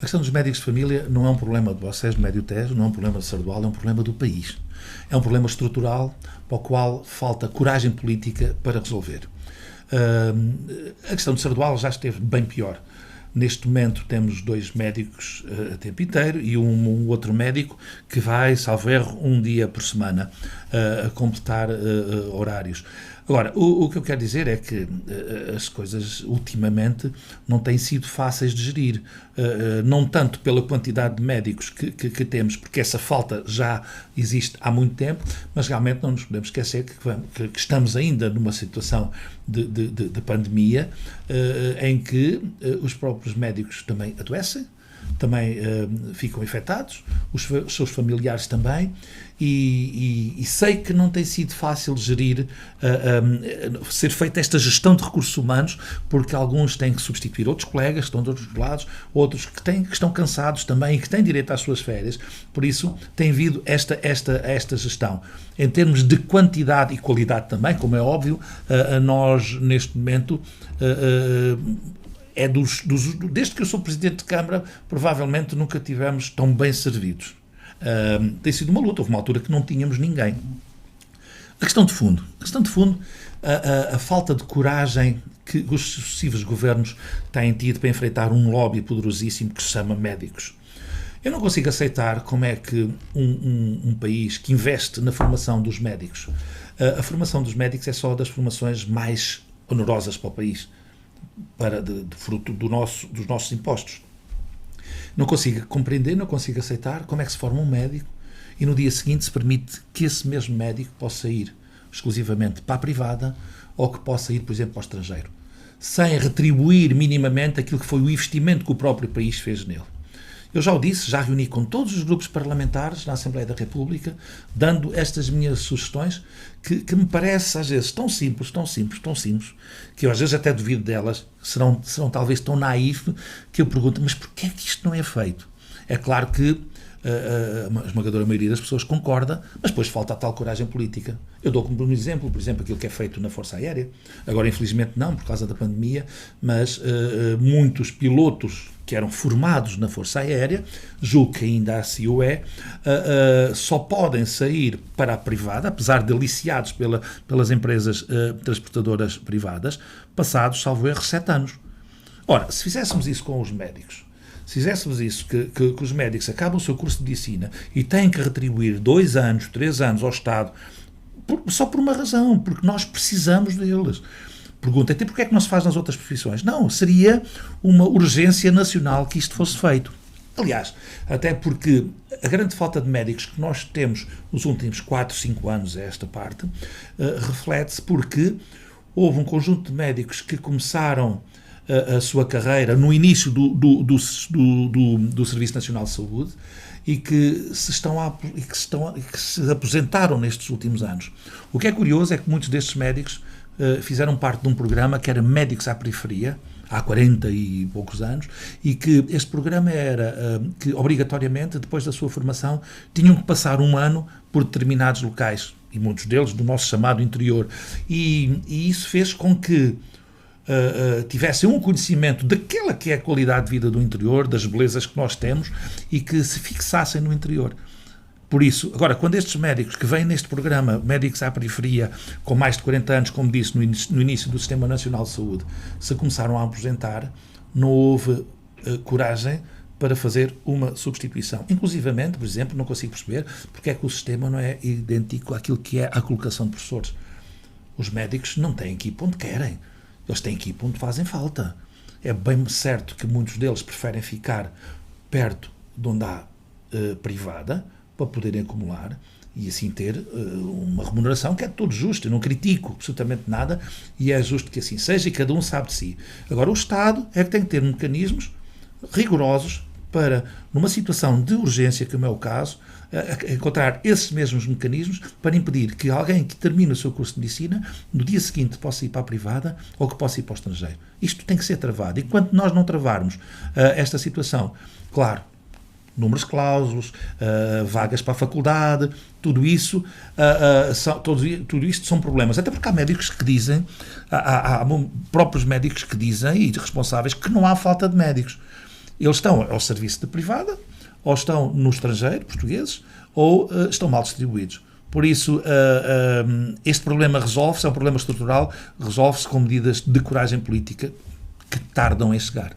questão dos médicos de família não é um problema de vocês, do Médio Tejo, não é um problema de Sardual, é um problema do país. É um problema estrutural para o qual falta coragem política para resolver. A questão de Sardual já esteve bem pior. Neste momento temos 2 médicos a tempo inteiro e um outro médico que vai, salvo erro, um dia por semana a completar horários. Agora, o que eu quero dizer é que as coisas ultimamente não têm sido fáceis de gerir, não tanto pela quantidade de médicos que temos, porque essa falta já existe há muito tempo, mas realmente não nos podemos esquecer que estamos ainda numa situação de pandemia em que os próprios médicos também adoecem, também ficam infectados, os seus familiares também, e sei que não tem sido fácil gerir, ser feita esta gestão de recursos humanos, porque alguns têm que substituir outros colegas que estão de outros lados, outros que estão cansados também e que têm direito às suas férias, por isso tem havido esta gestão. Em termos de quantidade e qualidade também, como é óbvio, nós neste momento desde que eu sou Presidente de Câmara, provavelmente nunca tivemos tão bem servidos. Tem sido uma luta, houve uma altura que não tínhamos ninguém. A questão de fundo, a falta de coragem que os sucessivos governos têm tido para enfrentar um lobby poderosíssimo que se chama médicos. Eu não consigo aceitar como é que um país que investe na formação dos médicos, a formação dos médicos é só das formações mais onerosas para o país, fruto dos nossos impostos. Não consigo compreender, não consigo aceitar como é que se forma um médico e no dia seguinte se permite que esse mesmo médico possa ir exclusivamente para a privada ou que possa ir, por exemplo, para o estrangeiro, sem retribuir minimamente aquilo que foi o investimento que o próprio país fez nele. Eu já o disse, já reuni com todos os grupos parlamentares na Assembleia da República, dando estas minhas sugestões, que me parece às vezes tão simples, que eu às vezes até duvido delas, serão talvez tão naif, que eu pergunto, mas porquê é que isto não é feito? É claro que a esmagadora maioria das pessoas concorda, mas depois falta a tal coragem política. Eu dou como um exemplo, por exemplo, aquilo que é feito na Força Aérea, agora infelizmente não, por causa da pandemia, mas muitos pilotos que eram formados na Força Aérea, julgo que ainda assim o é, só podem sair para a privada, apesar de aliciados pelas empresas transportadoras privadas, passados, salvo erro, 7 anos. Ora, se fizéssemos isso com os médicos, se fizéssemos isso, que os médicos acabam o seu curso de medicina e têm que retribuir 2 anos, 3 anos ao Estado, só por uma razão, porque nós precisamos deles. Pergunta, até porque é que não se faz nas outras profissões? Não, seria uma urgência nacional que isto fosse feito. Aliás, até porque a grande falta de médicos que nós temos nos últimos 4, 5 anos a esta parte, reflete-se porque houve um conjunto de médicos que começaram a sua carreira no início do Serviço Nacional de Saúde e que se aposentaram nestes últimos anos. O que é curioso é que muitos destes médicos fizeram parte de um programa que era Médicos à Periferia, há 40 e poucos anos, e que este programa era que obrigatoriamente, depois da sua formação, tinham que passar 1 ano por determinados locais, e muitos deles do nosso chamado interior. E isso fez com que tivessem um conhecimento daquela que é a qualidade de vida do interior, das belezas que nós temos, e que se fixassem no interior. Por isso, agora, quando estes médicos que vêm neste programa, Médicos à Periferia, com mais de 40 anos, como disse, no início do Sistema Nacional de Saúde, se começaram a aposentar, não houve coragem para fazer uma substituição. Inclusivamente, por exemplo, não consigo perceber porque é que o sistema não é idêntico àquilo que é a colocação de professores. Os médicos não têm que ir para onde querem, eles têm que ir para onde fazem falta. É bem certo que muitos deles preferem ficar perto de onde há privada, para poderem acumular e assim ter uma remuneração que é de todo justo. Eu não critico absolutamente nada e é justo que assim seja e cada um sabe de si. Agora, o Estado é que tem que ter mecanismos rigorosos para, numa situação de urgência, como é o caso, encontrar esses mesmos mecanismos para impedir que alguém que termine o seu curso de medicina no dia seguinte possa ir para a privada ou que possa ir para o estrangeiro. Isto tem que ser travado. Enquanto nós não travarmos esta situação, claro, números clausos, vagas para a faculdade, tudo isso são problemas. Até porque há médicos que dizem, há próprios médicos que dizem, e responsáveis, que não há falta de médicos. Eles estão ao serviço da privada, ou estão no estrangeiro, portugueses, ou estão mal distribuídos. Por isso, este problema resolve-se, é um problema estrutural, resolve-se com medidas de coragem política que tardam em chegar.